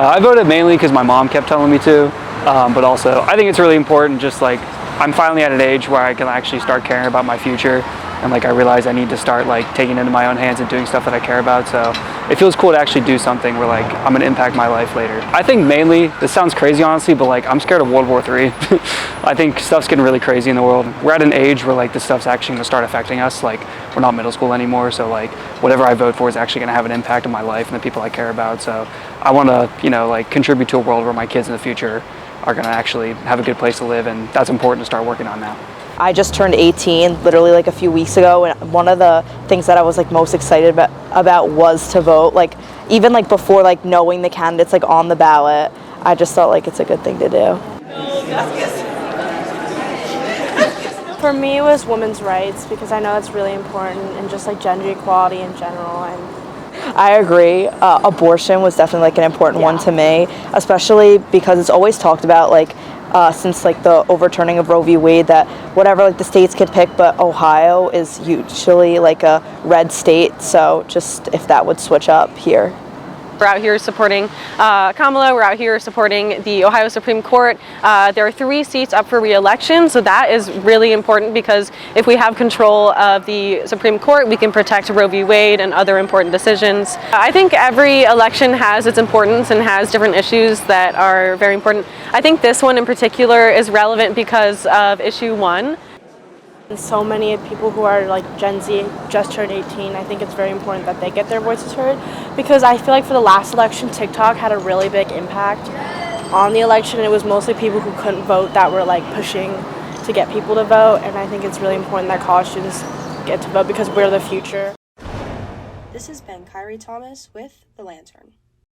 I voted mainly because my mom kept telling me to, but also I think it's really important. Just like I'm finally at an age where I can actually start caring about my future, and like I realize I need to start like taking it into my own hands and doing stuff that I care about. So it feels cool to actually do something where like I'm gonna impact my life later. I think mainly, this sounds crazy honestly, but like I'm scared of World War III. I think stuff's getting really crazy in the world. We're at an age where like this stuff's actually gonna start affecting us. Like we're not middle school anymore, so like whatever I vote for is actually gonna have an impact on my life and the people I care about. So I wanna, like contribute to a world where my kids in the future are gonna actually have a good place to live, and that's important to start working on now. I just turned 18 literally like a few weeks ago, and one of the things that I was like most excited about was to vote. Like even like before like knowing the candidates like on the ballot, I just thought like it's a good thing to do. For me, it was women's rights because I know that's really important, and just like gender equality in general. And I agree. Abortion was definitely like an important one to me, especially because it's always talked about like since like the overturning of Roe v. Wade that whatever like the states can pick, but Ohio is usually like a red state. So just if that would switch up here. We're out here supporting Kamala. We're out here supporting the Ohio Supreme Court. There are 3 seats up for re-election, so that is really important because if we have control of the Supreme Court, we can protect Roe v. Wade and other important decisions. I think every election has its importance and has different issues that are very important. I think this one in particular is relevant because of issue 1. And so many people who are like Gen Z just turned 18, I think it's very important that they get their voices heard, because I feel like for the last election, TikTok had a really big impact on the election. It was mostly people who couldn't vote that were like pushing to get people to vote, and I think it's really important that college students get to vote because we're the future. This has been Kyrie Thomas with The Lantern.